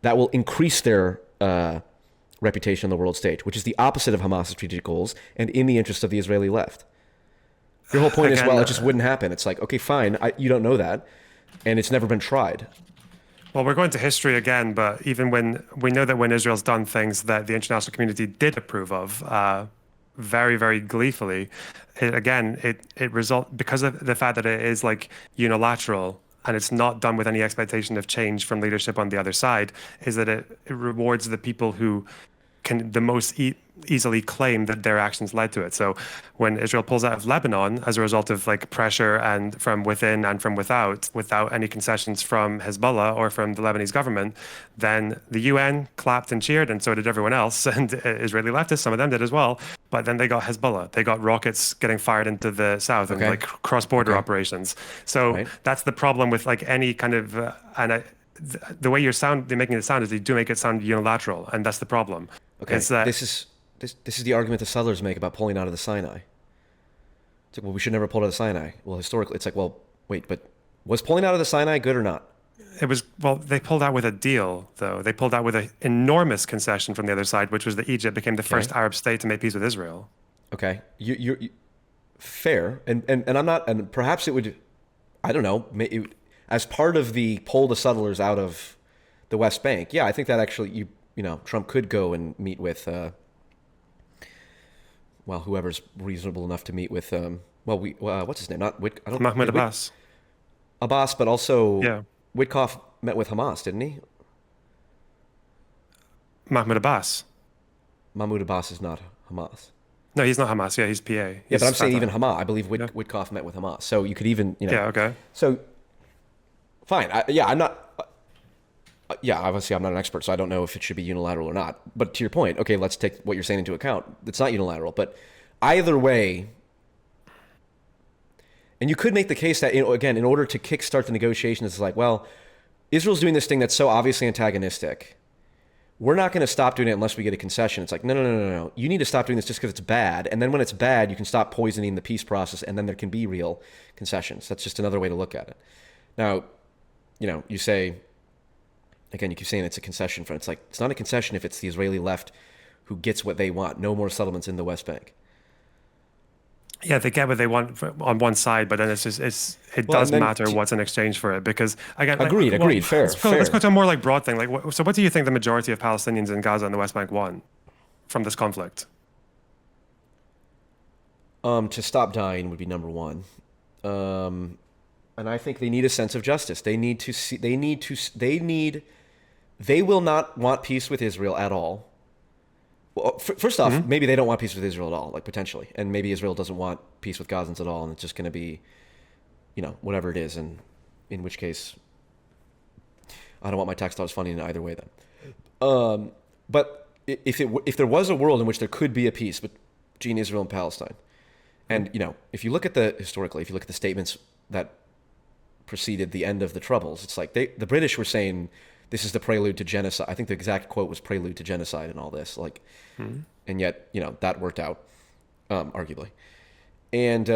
That will increase their reputation on the world stage, which is the opposite of Hamas' strategic goals and in the interest of the Israeli left. Your whole point is, well, it just wouldn't happen. It's like, okay, fine, you don't know that, and it's never been tried. Well, we're going to history again, but even when we know that when Israel's done things that the international community did approve of, very, very gleefully, it results because of the fact that it is unilateral and it's not done with any expectation of change from leadership on the other side, is that it rewards the people who can the most easily claim that their actions led to it. So when Israel pulls out of Lebanon as a result of pressure and from within and from without any concessions from Hezbollah or from the Lebanese government, then the UN clapped and cheered, and so did everyone else. And Israeli leftists, some of them did as well. But then they got Hezbollah. They got rockets getting fired into the south and cross-border operations. So that's the problem with any kind of the way they're making it sound is they do make it sound unilateral, and that's the problem. Okay, this is the argument the settlers make about pulling out of the Sinai. It's like, well, we should never pull out of the Sinai. Well, historically, it's like, well, wait, but was pulling out of the Sinai good or not? They pulled out with a deal, though. They pulled out with an enormous concession from the other side, which was that Egypt became the first Arab state to make peace with Israel. Okay, you're fair, and I'm not, and perhaps it would, I don't know, as part of the pull the settlers out of the West Bank. Yeah, I think that actually Trump could go and meet with, whoever's reasonable enough to meet with, what's his name? Mahmoud Abbas. Abbas, but also Witkoff met with Hamas, didn't he? Mahmoud Abbas. Mahmoud Abbas is not Hamas. No, he's not Hamas. Yeah, he's PA. But I'm saying even Hamas. I believe Witkoff met with Hamas. So you could even, Yeah, okay. So, fine. I'm not... obviously I'm not an expert, so I don't know if it should be unilateral or not. But to your point, okay, let's take what you're saying into account. It's not unilateral, but either way, and you could make the case that, again, in order to kickstart the negotiations, it's like, well, Israel's doing this thing that's so obviously antagonistic. We're not going to stop doing it unless we get a concession. It's like, no. You need to stop doing this just because it's bad. And then when it's bad, you can stop poisoning the peace process, and then there can be real concessions. That's just another way to look at it. Now, you say... Again, you keep saying it's a concession front. It's like, it's not a concession if it's the Israeli left who gets what they want. No more settlements in the West Bank. Yeah, they get what they want on one side, but then it does matter what's in exchange for it. Because again, agreed, fair. Let's go to a more broad thing. So what do you think the majority of Palestinians in Gaza and the West Bank want from this conflict? To stop dying would be number one. And I think they need a sense of justice. They will not want peace with Israel at all. Well, first off, maybe they don't want peace with Israel at all, potentially. And maybe Israel doesn't want peace with Gazans at all, and it's just going to be, whatever it is. And in which case, I don't want my tax dollars funding in either way then. But if there was a world in which there could be a peace between Israel and Palestine, and, if you look at the statements that preceded the end of the Troubles, it's like the British were saying, this is the prelude to genocide. I think the exact quote was prelude to genocide and all this. And yet, that worked out, arguably. And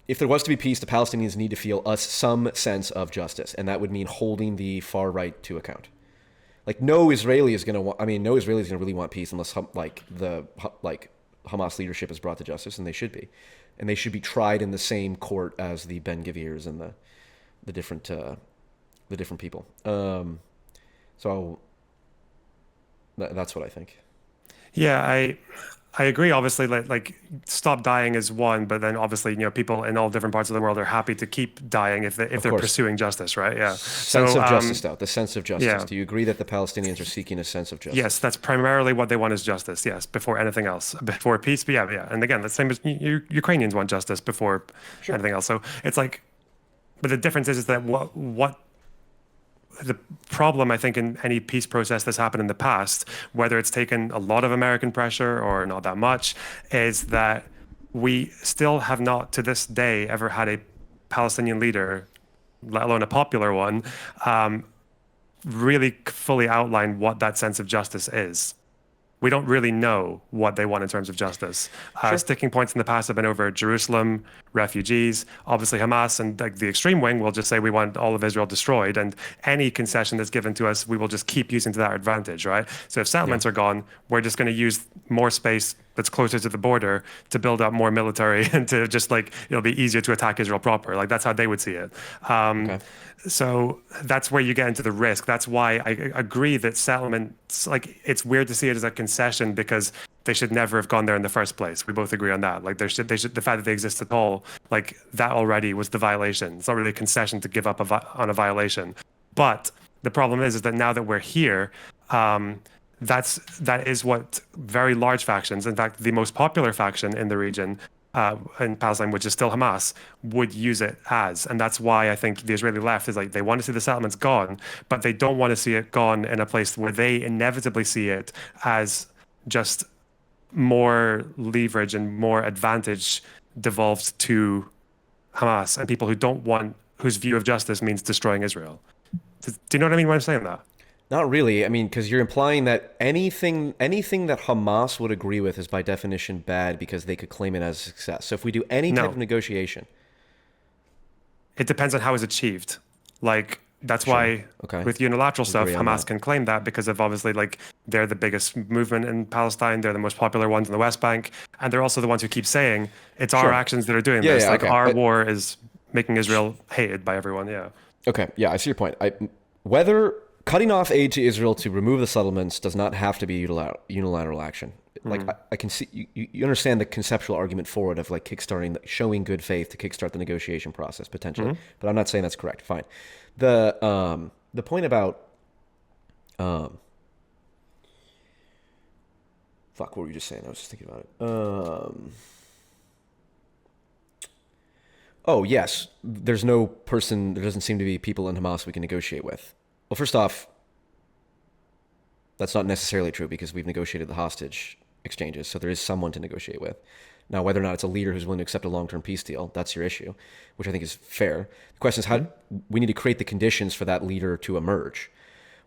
if there was to be peace, the Palestinians need to feel some sense of justice, and that would mean holding the far right to account. Like no Israeli is going to want. I mean, no Israeli is going to really want peace unless Hamas leadership is brought to justice, and they should be, tried in the same court as the Ben Gvirs and the different people. So that's what I think. Yeah, I agree. Obviously, like stop dying is one, but then obviously, people in all different parts of the world are happy to keep dying if they're pursuing justice, right? Yeah. Sense of justice, though. The sense of justice. Yeah. Do you agree that the Palestinians are seeking a sense of justice? Yes, that's primarily what they want is justice. Yes, before anything else, before peace. But yeah. And again, the same as Ukrainians want justice before anything else. So it's like, but the difference is that what the problem, I think, in any peace process that's happened in the past, whether it's taken a lot of American pressure or not that much, is that we still have not, to this day, ever had a Palestinian leader, let alone a popular one, really fully outline what that sense of justice is. We don't really know what they want in terms of justice. Sticking points in the past have been over Jerusalem, refugees. Obviously, Hamas and the extreme wing will just say we want all of Israel destroyed, and any concession that's given to us, we will just keep using to that advantage, right? So if settlements are gone, we're just going to use more space that's closer to the border to build up more military and to just it'll be easier to attack Israel proper. That's how they would see it. So that's where you get into the risk. That's why I agree that settlements, it's weird to see it as a concession because they should never have gone there in the first place. We both agree on that. The fact that they exist at all, that already was the violation. It's not really a concession to give up on a violation. But the problem is that now that we're here, that is what very large factions, in fact, the most popular faction in the region, in Palestine, which is still Hamas, would use it as. And that's why I think the Israeli left is they want to see the settlements gone, but they don't want to see it gone in a place where they inevitably see it as just more leverage and more advantage devolved to Hamas and people whose view of justice means destroying Israel. Do you know what I mean when I'm saying that? Not really. I mean, because you're implying that anything that Hamas would agree with is by definition bad because they could claim it as a success. So if we do any type of negotiation, it depends on how it's achieved. That's why with unilateral stuff, Hamas can claim that because of obviously they're the biggest movement in Palestine. They're the most popular ones in the West Bank, and they're also the ones who keep saying it's our actions that are doing this. Our war is making Israel hated by everyone. Yeah. Okay. Yeah, I see your point. Whether cutting off aid to Israel to remove the settlements does not have to be unilateral action. I can see you understand the conceptual argument for it of kickstarting, showing good faith to kickstart the negotiation process potentially, but I'm not saying that's correct. Fine. The point about fuck, what were you just saying? I was just thinking about it. Oh yes, there doesn't seem to be people in Hamas we can negotiate with. Well, first off, that's not necessarily true because we've negotiated the hostage exchanges, so there is someone to negotiate with. Now, whether or not it's a leader who's willing to accept a long-term peace deal, that's your issue, which I think is fair. The question is how we need to create the conditions for that leader to emerge.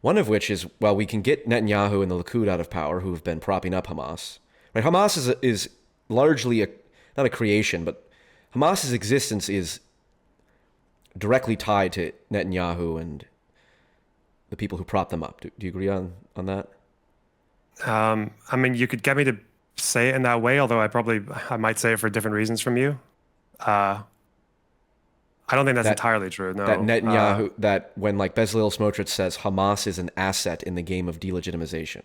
One of which is, we can get Netanyahu and the Likud out of power, who have been propping up Hamas. Right? Hamas is largely not a creation, but Hamas's existence is directly tied to Netanyahu and the people who prop them up. Do you agree on that? I mean, you could get me to say it in that way, although I might say it for different reasons from you. I don't think that's entirely true. No. That Netanyahu, that when Bezalel Smotrich says Hamas is an asset in the game of delegitimization,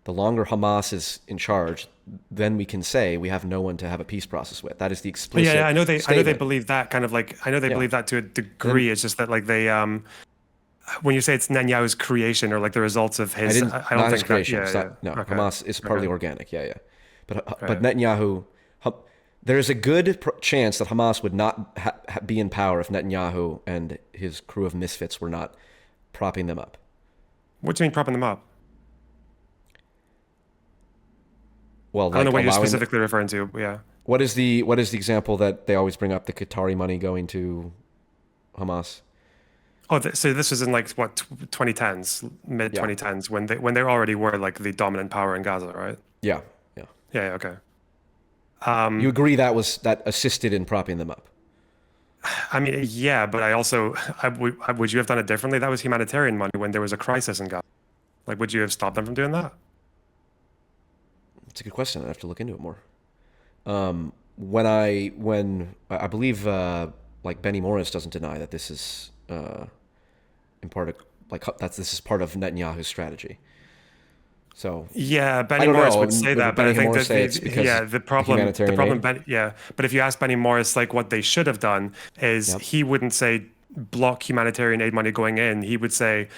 the longer Hamas is in charge, then we can say we have no one to have a peace process with. That is the explicit. Yeah, I know they believe that kind of believe that to a degree. It's just that they when you say it's Netanyahu's creation or the results of his, I don't think his creation. Okay. Hamas is partly organic. Yeah. But Netanyahu, there is a good chance that Hamas would not be in power if Netanyahu and his crew of misfits were not propping them up. What do you mean propping them up? Well, I don't know what you're specifically referring to. Yeah. What is the example that they always bring up? The Qatari money going to Hamas. Oh, so this was in 2010s, mid 2010s, when they already were the dominant power in Gaza, right? Yeah. Yeah. Okay. You agree that assisted in propping them up? I mean, yeah, but would you have done it differently? That was humanitarian money when there was a crisis in Gaza. Like, would you have stopped them from doing that? It's a good question. I have to look into it more. When I believe like Benny Morris doesn't deny that this is in part of this is part of Netanyahu's strategy. So Yeah, I Benny don't Morris know. would say Would that, but Benny I think Morris that say it's because the humanitarian problem, aid? yeah. But if you ask Benny Morris, like what they should have done is Yep. he wouldn't say block humanitarian aid money going in. He would say,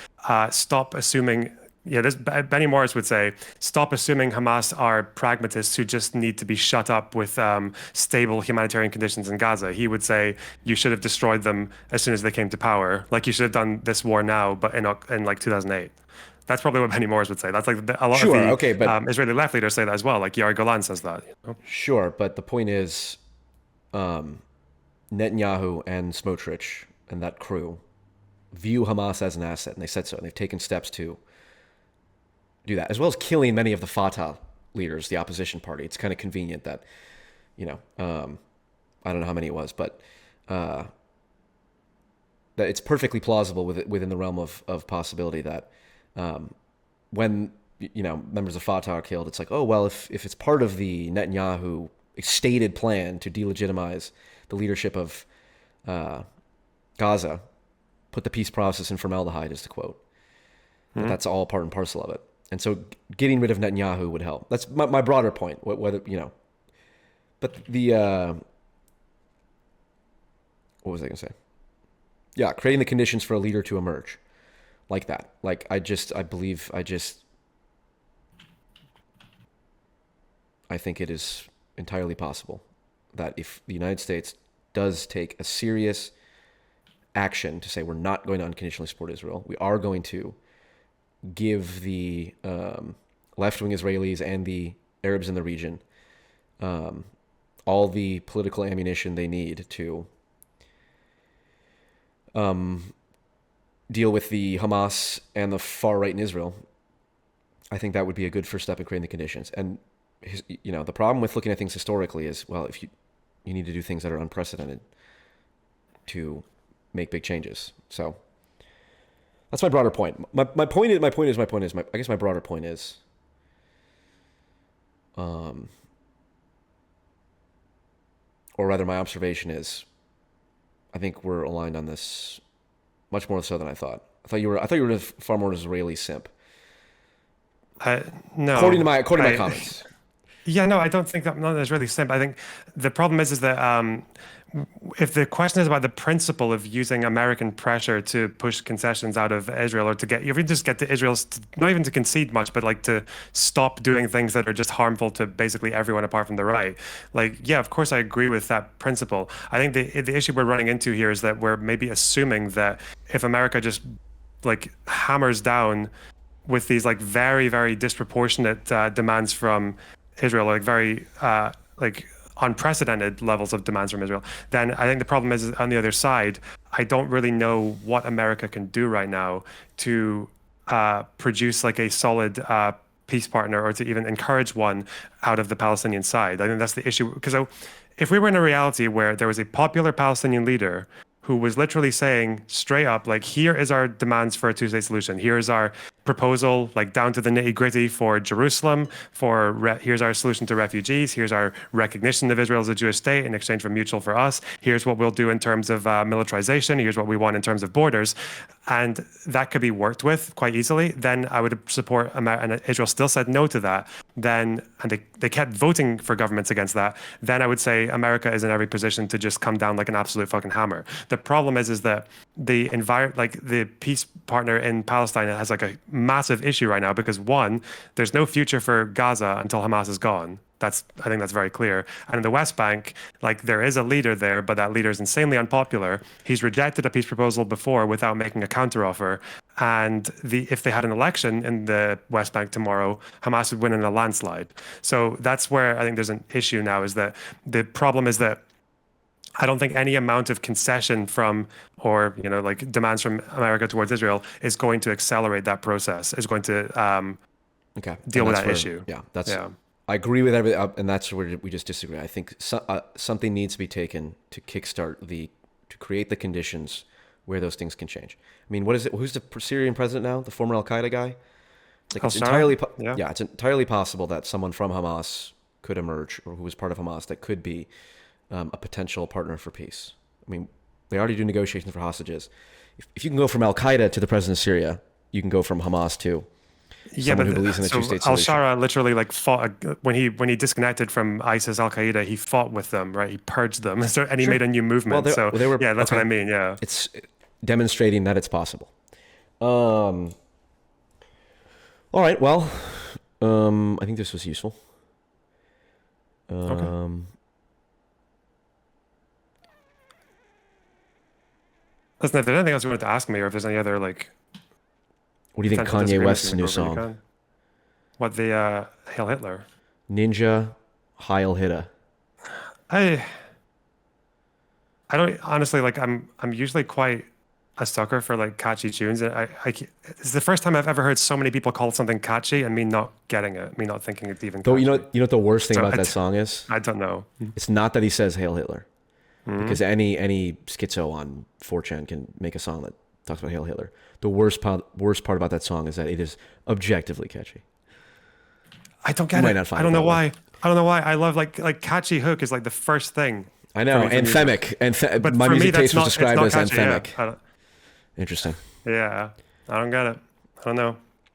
stop assuming. Yeah, Benny Morris would say, stop assuming Hamas are pragmatists who just need to be shut up with stable humanitarian conditions in Gaza. He would say you should have destroyed them as soon as they came to power, like you should have done this war now, but in like 2008. That's probably what Benny Morris would say. That's like a lot of Sure. the Okay, but Israeli left leaders say that as well. Like Yair Golan says that. You know? sure. But the point is, Netanyahu and Smotrich and that crew view Hamas as an asset, and they said so, and they've taken steps to do that, as well as killing many of the Fatah leaders, the opposition party. It's kind of convenient that, I don't know how many it was, but that it's perfectly plausible within the realm of possibility that when members of Fatah are killed, it's like, oh well, if it's part of the Netanyahu stated plan to delegitimize the leadership of Gaza, put the peace process in formaldehyde, is the quote. But that's all part and parcel of it. And so getting rid of Netanyahu would help. That's my broader point. Whether but the what was I going to say? Yeah, creating the conditions for a leader to emerge, like that. Like I think it is entirely possible that if the United States does take a serious action to say we're not going to unconditionally support Israel, we are going to give the left-wing Israelis and the Arabs in the region all the political ammunition they need to deal with the Hamas and the far right in Israel. I think that would be a good first step in creating the conditions. And the problem with looking at things historically is, well, if you need to do things that are unprecedented to make big changes. So that's my broader point. My broader point is, or rather my observation is, I think we're aligned on this much more so than I thought. I thought you were a far more Israeli simp. No. According to my comments. Yeah, no, I don't think that. No, that's really simple. I think the problem is that if the question is about the principle of using American pressure to push concessions out of Israel, or if you just get to Israel, not even to concede much, but like to stop doing things that are just harmful to basically everyone apart from the right. Like, yeah, of course I agree with that principle. I think the issue we're running into here is that we're maybe assuming that if America just like hammers down with these like very, very disproportionate demands from Israel, like very like unprecedented levels of demands from Israel, then I think the problem is on the other side, I don't really know what America can do right now to produce like a solid peace partner, or to even encourage one out of the Palestinian side. I think that's the issue. Because if we were in a reality where there was a popular Palestinian leader who was literally saying straight up, like, here is our demands for a two-state solution. Here's our proposal, like down to the nitty-gritty for Jerusalem, here's our solution to refugees, here's our recognition of Israel as a Jewish state in exchange for mutual for us, here's what we'll do in terms of militarization, here's what we want in terms of borders. And that could be worked with quite easily. Then I would support America, and Israel still said no to that. And they kept voting for governments against that. Then I would say America is in every position to just come down like an absolute fucking hammer. The problem is that the peace partner in Palestine has like a massive issue right now, because one, there's no future for Gaza until Hamas is gone. I think that's very clear. And in the West Bank, like, there is a leader there, but that leader is insanely unpopular. He's rejected a peace proposal before without making a counteroffer. And if they had an election in the West Bank tomorrow, Hamas would win in a landslide. So that's where I think there's an issue now, is that the problem is that I don't think any amount of concession from, or like demands from America towards Israel is going to accelerate that process, is going to deal with that issue. Yeah, I agree with everything, and that's where we just disagree. I think something needs to be taken to kickstart the to create the conditions where those things can change. I mean, what is it? Who's the Syrian president now? The former Al Qaeda guy. Like it's it's entirely possible that someone from Hamas could emerge, or who was part of Hamas, that could be a potential partner for peace. I mean, they already do negotiations for hostages. If you can go from Al Qaeda to the president of Syria, you can go from Hamas to someone who believes in the two-state solution. Al-Shara literally like fought when he disconnected from ISIS, Al Qaeda. He fought with them, right? He purged them, and he made a new movement. That's what I mean. Yeah, it's demonstrating that it's possible. All right. Well, I think this was useful. Okay. Listen, if there's anything else you wanted to ask me, or if there's any other like, what do you think Kanye West's new song? What, the Hail Hitler? Ninja Heil Hitta. I don't honestly like. I'm usually quite a sucker for like catchy tunes. It's the first time I've ever heard so many people call something catchy and me not getting it, me not thinking it's even catchy. Though you know what the worst thing about that song is? I don't know. It's not that he says Hail Hitler. Because any schizo on 4chan can make a song that talks about Hail Hitler. The worst part about that song is that it is objectively catchy. I don't get it. I don't know why. I love like catchy hook is like the first thing. I know, anthemic. But my music taste was described as anthemic. Yeah. Interesting. Yeah, I don't get it. I don't know.